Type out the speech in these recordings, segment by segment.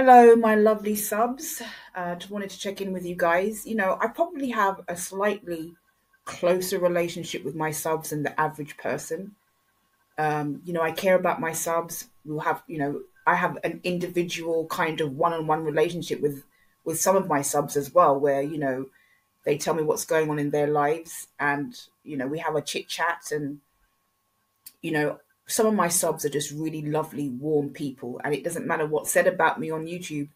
Hello, my lovely subs. Just wanted to check in with you guys. I probably have a slightly closer relationship with my subs than the average person. I care about my subs. I have an individual kind of one-on-one relationship with some of my subs as well, where they tell me what's going on in their lives, and we have a chit chat, and you know some of my subs are just really lovely, warm people, and it doesn't matter what's said about me on YouTube.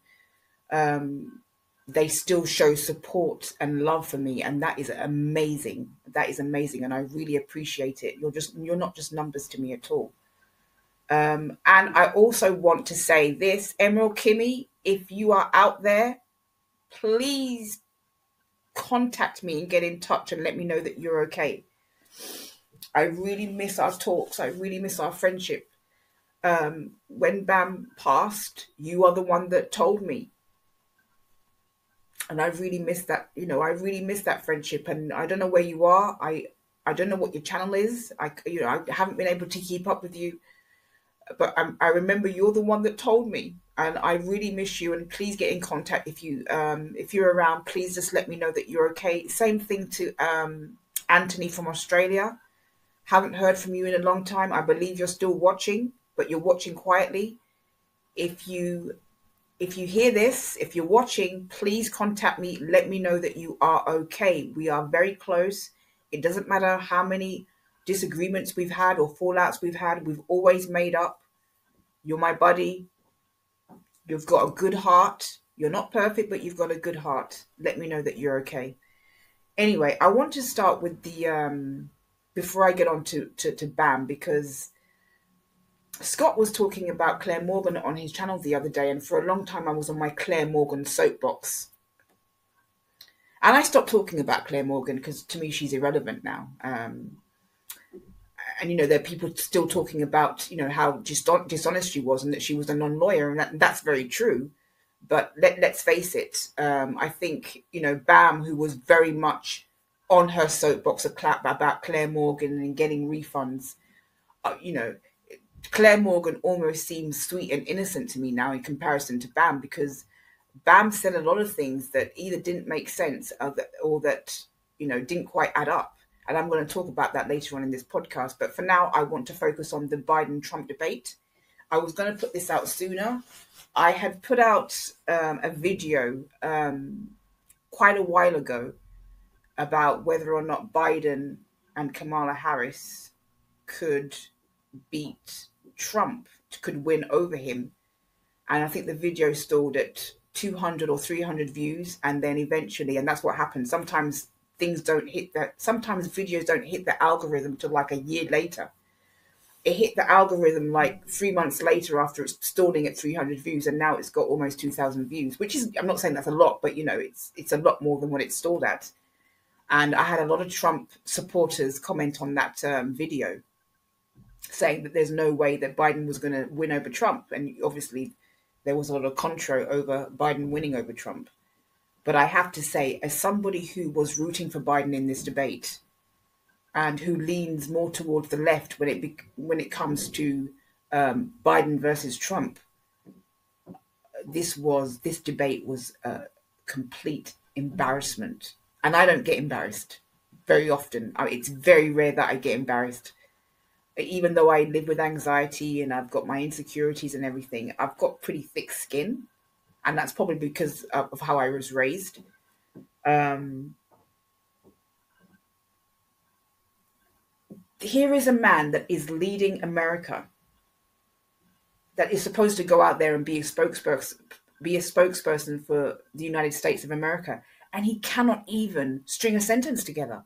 They still show support and love for me, and that is amazing. That is amazing, and I really appreciate it. You're not just numbers to me at all. And I also want to say this, Emerald Kimmy, if you are out there, please contact me and get in touch and let me know that you're okay. I really miss our talks. I really miss our friendship. When Bam passed, you are the one that told me, and I really miss that. I really miss that friendship. And I don't know where you are. I don't know what your channel is. I haven't been able to keep up with you, but I remember you're the one that told me, and I really miss you. And please get in contact if you're around. Please just let me know that you're okay. Same thing to Anthony from Australia. Haven't heard from you in a long time. I believe you're still watching, but you're watching quietly. If you hear this, if you're watching, please contact me. Let me know that you are okay. We are very close. It doesn't matter how many disagreements we've had or fallouts we've had, we've always made up. You're my buddy. You've got a good heart. You're not perfect, but you've got a good heart. Let me know that you're okay. Anyway, I want to start with the before I get on to Bam, because Scott was talking about Claire Morgan on his channel the other day, and for a long time I was on my Claire Morgan soapbox. And I stopped talking about Claire Morgan because to me she's irrelevant now. And there are people still talking about how dishonest she was and that she was a non-lawyer, and that's very true. But let's face it. I think Bam, who was very much on her soapbox about Claire Morgan and getting refunds, Claire Morgan almost seems sweet and innocent to me now in comparison to Bam, because Bam said a lot of things that either didn't make sense or that didn't quite add up. And I'm going to talk about that later on in this podcast. But for now, I want to focus on the Biden-Trump debate. I was going to put this out sooner. I had put out a video quite a while ago about whether or not Biden and Kamala Harris could beat Trump, could win over him. And I think the video stalled at 200 or 300 views. And then eventually, and that's what happens. Sometimes sometimes videos don't hit the algorithm till like a year later. It hit the algorithm like 3 months later after it's stalling at 300 views. And now it's got almost 2,000 views, which is, I'm not saying that's a lot, but it's a lot more than what it stalled at. And I had a lot of Trump supporters comment on that video, saying that there's no way that Biden was going to win over Trump. And obviously there was a lot of contra over Biden winning over Trump. But I have to say, as somebody who was rooting for Biden in this debate and who leans more towards the left when it comes to Biden versus Trump, this debate was a complete embarrassment. And I don't get embarrassed very often. It's very rare that I get embarrassed. Even though I live with anxiety and I've got my insecurities and everything, I've got pretty thick skin. And that's probably because of how I was raised. Here is a man that is leading America, that is supposed to go out there and be a spokesperson for the United States of America, and he cannot even string a sentence together.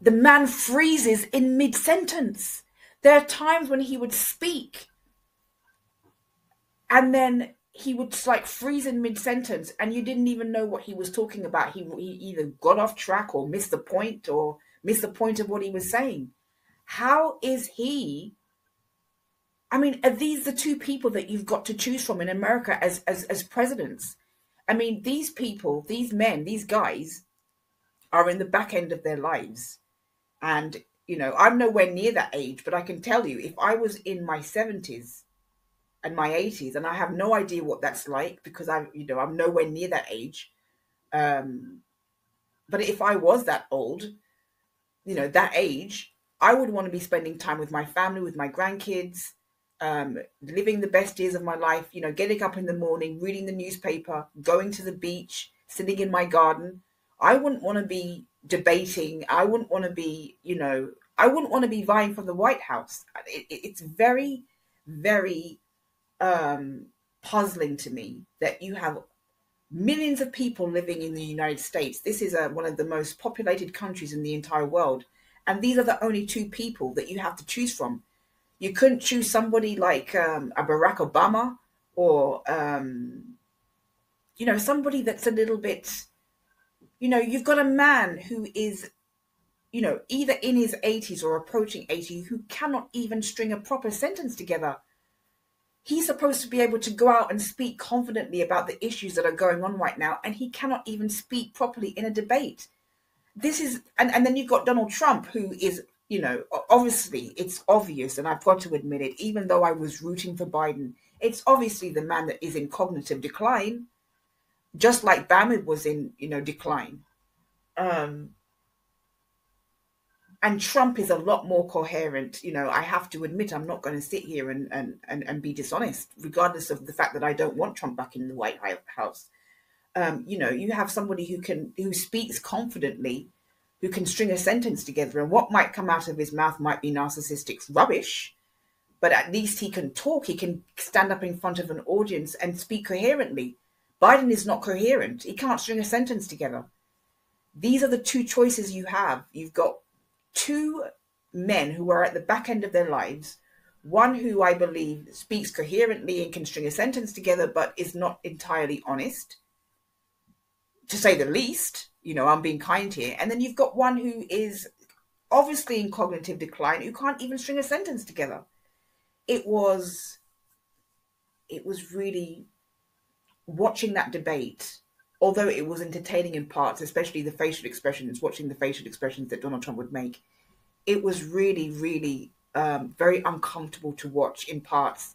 The man freezes in mid-sentence. There are times when he would speak and then he would like freeze in mid-sentence and you didn't even know what he was talking about. He either got off track or missed the point of what he was saying. How is he? I mean, are these the two people that you've got to choose from in America as presidents? I mean, these people, these men, these guys are in the back end of their lives. And, I'm nowhere near that age, but I can tell you, if I was in my 70s, and my 80s, and I have no idea what that's like because I'm nowhere near that age. Um, but if I was that old, that age, I would want to be spending time with my family, with my grandkids, living the best years of my life, getting up in the morning, reading the newspaper, going to the beach, sitting in my garden. I wouldn't want to be debating. I wouldn't want to be, I wouldn't want to be vying for the White House. It's very, very puzzling to me that you have millions of people living in the United States. This is one of the most populated countries in the entire world. And these are the only two people that you have to choose from. You couldn't choose somebody like a Barack Obama or, somebody that's a little bit, you've got a man who is, either in his 80s or approaching 80 who cannot even string a proper sentence together. He's supposed to be able to go out and speak confidently about the issues that are going on right now, and he cannot even speak properly in a debate. This is, and then you've got Donald Trump, who is, obviously, it's obvious, and I've got to admit it, even though I was rooting for Biden, it's obviously the man that is in cognitive decline, just like Bam was in, decline. And Trump is a lot more coherent. I have to admit, I'm not going to sit here and be dishonest, regardless of the fact that I don't want Trump back in the White House. You have somebody who speaks confidently, who can string a sentence together, and what might come out of his mouth might be narcissistic rubbish, but at least he can talk. He can stand up in front of an audience and speak coherently. Biden is not coherent. He can't string a sentence together. These are the two choices you have. You've got two men who are at the back end of their lives, one who I believe speaks coherently and can string a sentence together, but is not entirely honest, to say the least. I'm being kind here. And then you've got one who is obviously in cognitive decline, who can't even string a sentence together. It was really, watching that debate, although it was entertaining in parts, especially the facial expressions, watching the facial expressions that Donald Trump would make, it was really, really very uncomfortable to watch in parts.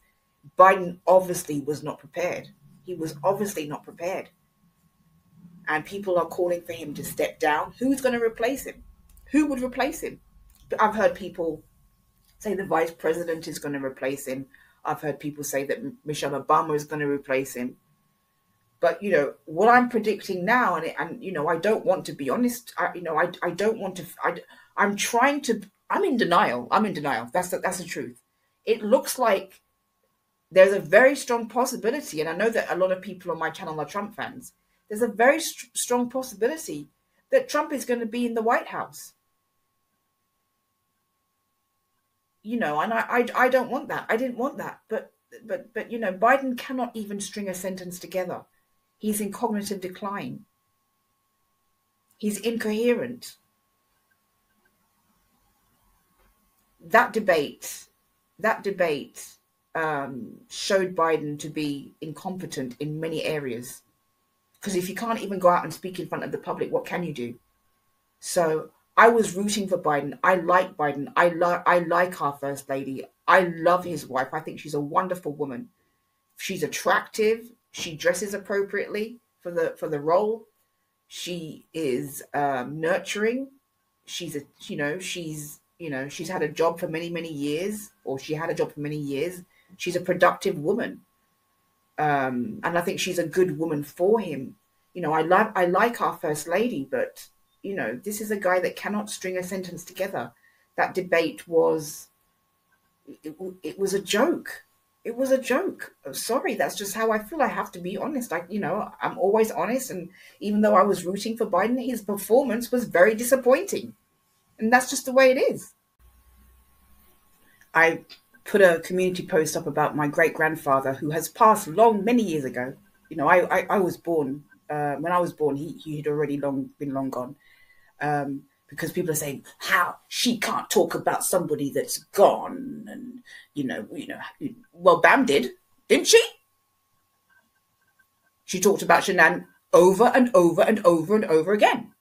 Biden obviously was not prepared. He was obviously not prepared. And people are calling for him to step down. Who's going to replace him? Who would replace him? I've heard people say the vice president is going to replace him. I've heard people say that Michelle Obama is going to replace him. But, what I'm predicting now, and I don't want to be honest, I don't want to, I'm in denial. That's the truth. It looks like there's a very strong possibility, and I know that a lot of people on my channel are Trump fans. There's a very strong possibility that Trump is going to be in the White House. And I don't want that. I didn't want that. But Biden cannot even string a sentence together. He's in cognitive decline. He's incoherent. That debate showed Biden to be incompetent in many areas. Because if you can't even go out and speak in front of the public, what can you do? So I was rooting for Biden. I like Biden. I like our First Lady. I love his wife. I think she's a wonderful woman. She's attractive. She dresses appropriately for the role. She is nurturing. She's had a job for many, many years, or she had a job for many years. She's a productive woman. And I think she's a good woman for him. I like our First Lady, but, this is a guy that cannot string a sentence together. That debate was, it was a joke. It was a joke. Sorry, that's just how I feel. I have to be honest. I'm always honest. And even though I was rooting for Biden, his performance was very disappointing. And that's just the way it is. I put a community post up about my great-grandfather who has passed many years ago. I was born, when I was born, he had already been long gone. Because people are saying, how she can't talk about somebody that's gone. And, well, Bam did, didn't she? She talked about Shanann over and over and over and over again.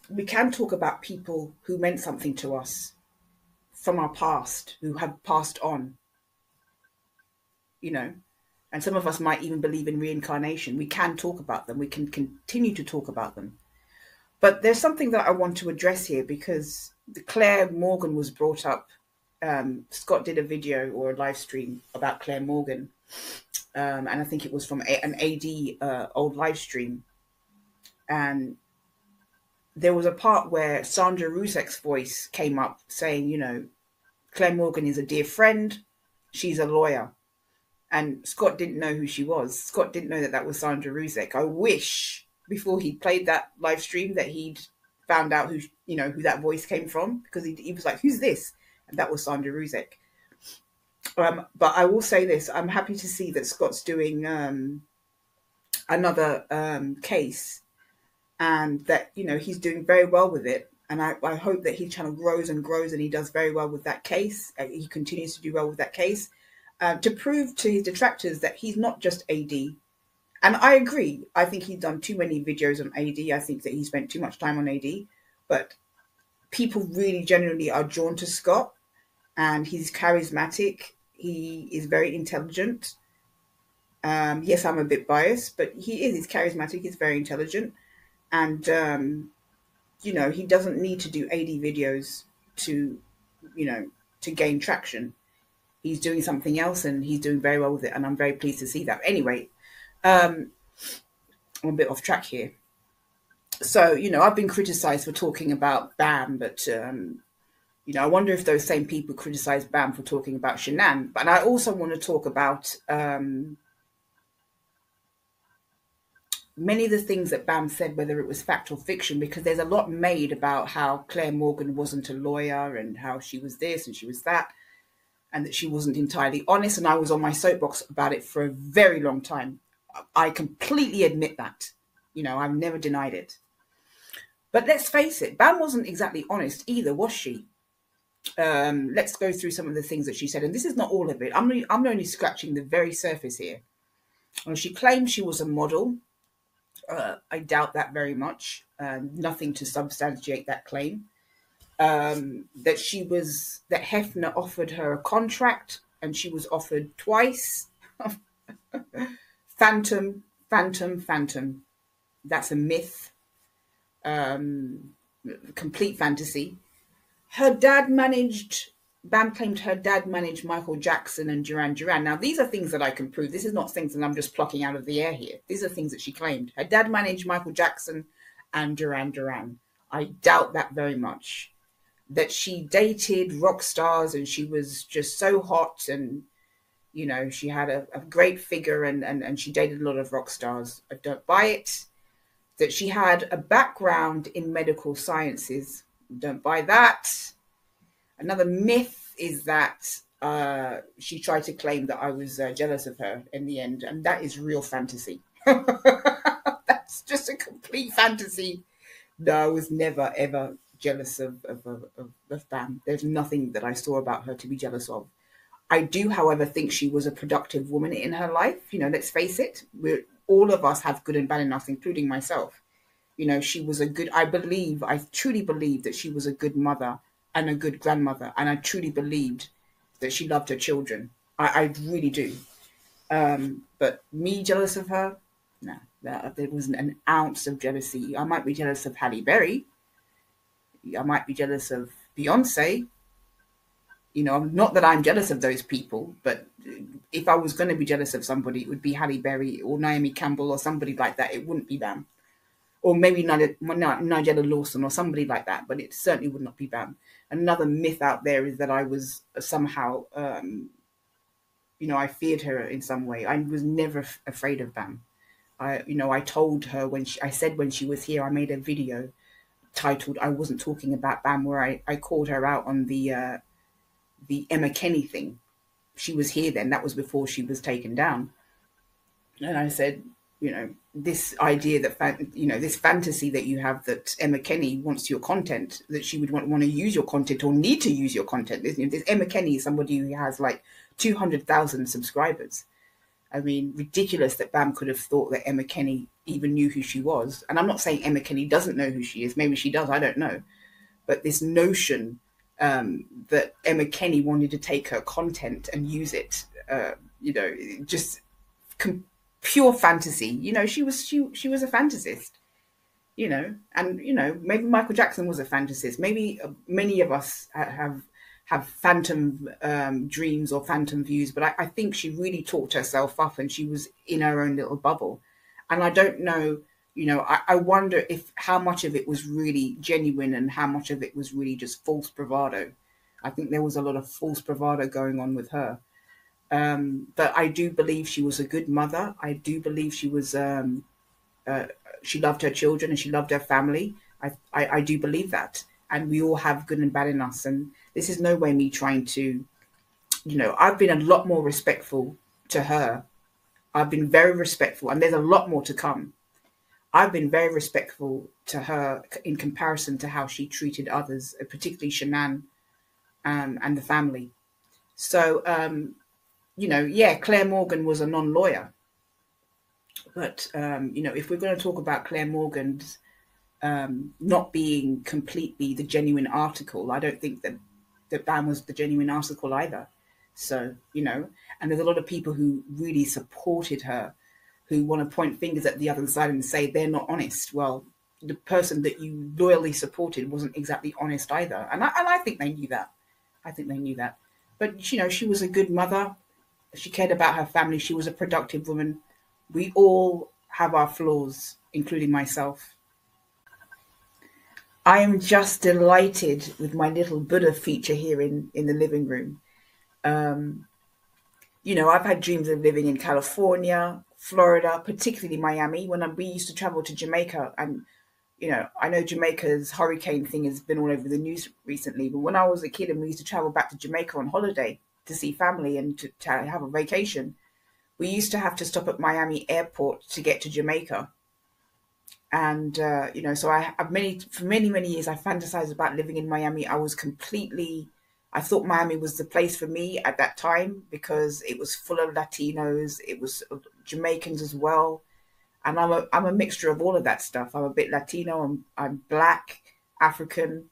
We can talk about people who meant something to us from our past who have passed on, you know, and some of us might even believe in reincarnation. We can talk about them. We can continue to talk about them. But there's something that I want to address here, because Claire Morgan was brought up. Scott did a video or a live stream about Claire Morgan. And I think it was from an AD old live stream. And there was a part where Sandra Rusek's voice came up saying, you know, Claire Morgan is a dear friend. She's a lawyer. And Scott didn't know who she was. Scott didn't know that that was Sandra Rusek. I wish before he played that live stream that he'd found out who, you know, who that voice came from, because he was like, who's this? And that was Sandra Rusek. But I will say this, I'm happy to see that Scott's doing another case, and that, you know, he's doing very well with it. And I hope that his channel grows and grows and he does very well with that case. He continues to do well with that case, to prove to his detractors that he's not just AD. And I agree. I think he's done too many videos on AD. I think that he spent too much time on AD. But people really genuinely are drawn to Scott. And he's charismatic. He is very intelligent. Yes, I'm a bit biased, but he is. He's charismatic. He's very intelligent. And, you know, he doesn't need to do AD videos to, you know, to gain traction. He's doing something else and he's doing very well with it. And I'm very pleased to see that. Anyway, I'm a bit off track here. So, you know, I've been criticized for talking about BAM, but, you know, I wonder if those same people criticize BAM for talking about Shanann. But I also want to talk about many of the things that BAM said, whether it was fact or fiction, because there's a lot made about how Claire Morgan wasn't a lawyer and how she was this and she was that, and that she wasn't entirely honest. And I was on my soapbox about it for a very long time. I completely admit that. You know, I've never denied it. But let's face it, BAM wasn't exactly honest either, was she? Let's go through some of the things that she said. And this is not all of it. I'm only scratching the very surface here. And she claimed she was a model. I doubt that very much. Nothing to substantiate that claim. That Hefner offered her a contract and she was offered twice. Phantom. That's a myth. Complete fantasy. BAM claimed her dad managed Michael Jackson and Duran Duran. Now, these are things that I can prove. This is not things that I'm just plucking out of the air here. These are things that she claimed. Her dad managed Michael Jackson and Duran Duran. I doubt that very much. That she dated rock stars and she was just so hot and, you know, she had a great figure and she dated a lot of rock stars. I don't buy it. That she had a background in medical sciences. Don't buy that. Another myth is that she tried to claim that I was jealous of her in the end, and that is real fantasy. That's just a complete fantasy. No, I was never, ever jealous of BAM. There's nothing that I saw about her to be jealous of. I do, however, think she was a productive woman in her life. You know, let's face it, all of us have good and bad in us, including myself. You know, she was I truly believe that she was a good mother and a good grandmother. And I truly believed that she loved her children. I really do. But me jealous of her? No, there wasn't an ounce of jealousy. I might be jealous of Halle Berry. I might be jealous of Beyonce. You know, not that I'm jealous of those people, but if I was going to be jealous of somebody, it would be Halle Berry or Naomi Campbell or somebody like that. It wouldn't be BAM. Or maybe Nigella Lawson or somebody like that, but it certainly would not be BAM. Another myth out there is that I was somehow, you know, I feared her in some way. I was never afraid of BAM. I told her I said when she was here, I made a video titled "I Wasn't Talking About BAM," where I called her out on the Emma Kenny thing. She was here then. That was before she was taken down. And I said, you know, this idea that, you know, this fantasy that you have that Emma Kenny wants your content, that she would want to use your content or need to use your content. This Emma Kenny is somebody who has like 200,000 subscribers. I mean, ridiculous that BAM could have thought that Emma Kenny even knew who she was. And I'm not saying Emma Kenny doesn't know who she is. Maybe she does. I don't know. But this notion that Emma Kenny wanted to take her content and use it. Just pure fantasy. She was a fantasist. And maybe Michael Jackson was a fantasist. Maybe many of us have phantom dreams or phantom views, but I think she really talked herself up and she was in her own little bubble. And I don't know, I wonder if how much of it was really genuine and how much of it was really just false bravado. I think there was a lot of false bravado going on with her. But I do believe she was a good mother. I do believe she was, she loved her children and she loved her family. I do believe that. And we all have good and bad in us. And this is no way me trying to, I've been a lot more respectful to her. I've been very respectful, and there's a lot more to come. I've been very respectful to her in comparison to how she treated others, particularly Shanann and the family. So, Claire Morgan was a non-lawyer. But, if we're going to talk about Claire Morgan's not being completely the genuine article, I don't think that BAM was the genuine article either. So, and there's a lot of people who really supported her who want to point fingers at the other side and say they're not honest. Well, the person that you loyally supported wasn't exactly honest either. And I think they knew that. But, she was a good mother. She cared about her family. She was a productive woman. We all have our flaws, including myself. I am just delighted with my little Buddha feature here in the living room. I've had dreams of living in California, Florida, particularly Miami. We used to travel to Jamaica, and I know Jamaica's hurricane thing has been all over the news recently. But when I was a kid and we used to travel back to Jamaica on holiday to see family and to have a vacation, we used to have to stop at Miami Airport to get to Jamaica. And, so for many years, I fantasized about living in Miami. I thought Miami was the place for me at that time because it was full of Latinos. It was Jamaicans as well. And I'm a mixture of all of that stuff. I'm a bit Latino. I'm Black, African.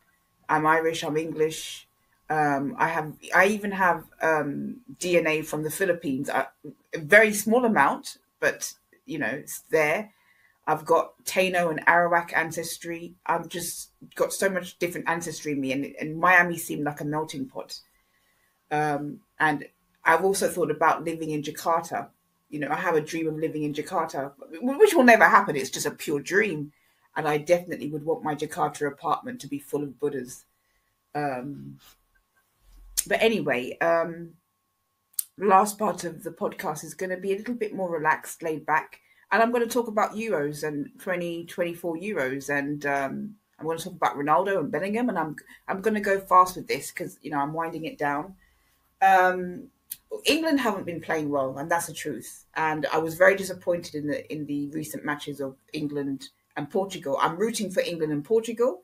I'm Irish. I'm English. I even have DNA from the Philippines, a very small amount, but it's there. I've got Taino and Arawak ancestry. I've just got so much different ancestry in me, and Miami seemed like a melting pot. And I've also thought about living in Jakarta. I have a dream of living in Jakarta, which will never happen. It's just a pure dream. And I definitely would want my Jakarta apartment to be full of Buddhas. But anyway, the last part of the podcast is going to be a little bit more relaxed, laid back. And I'm going to talk about Euros and 2024 Euros. And I'm going to talk about Ronaldo and Bellingham. And I'm going to go fast with this because, I'm winding it down. England haven't been playing well, and that's the truth. And I was very disappointed in the recent matches of England and Portugal. I'm rooting for England and Portugal.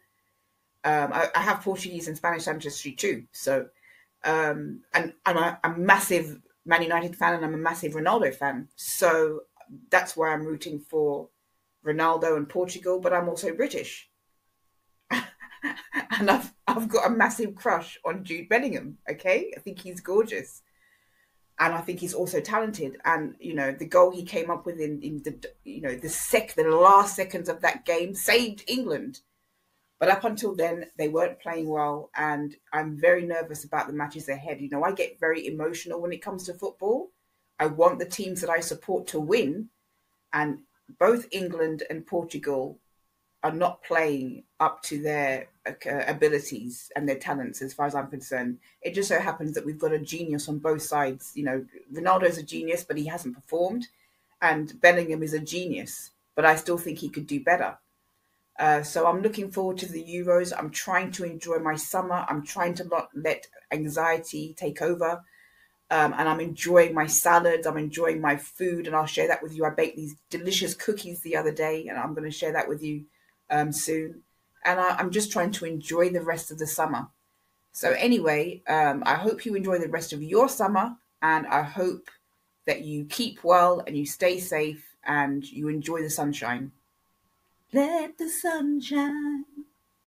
I have Portuguese and Spanish ancestry too. So, and I'm a massive Man United fan, and I'm a massive Ronaldo fan. So that's why I'm rooting for Ronaldo and Portugal. But I'm also British, and I've got a massive crush on Jude Bellingham. Okay, I think he's gorgeous. And I think he's also talented. And, the goal he came up with in the last seconds of that game saved England. But up until then, they weren't playing well. And I'm very nervous about the matches ahead. I get very emotional when it comes to football. I want the teams that I support to win. And both England and Portugal are not playing up to their abilities and their talents, as far as I'm concerned. It just so happens that we've got a genius on both sides. Ronaldo's a genius, but he hasn't performed. And Bellingham is a genius, but I still think he could do better. So I'm looking forward to the Euros. I'm trying to enjoy my summer. I'm trying to not let anxiety take over. And I'm enjoying my salads. I'm enjoying my food, and I'll share that with you. I baked these delicious cookies the other day, and I'm going to share that with you soon. And I'm just trying to enjoy the rest of the summer. So anyway, I hope you enjoy the rest of your summer, and I hope that you keep well and you stay safe and you enjoy the sunshine. Let the sun shine.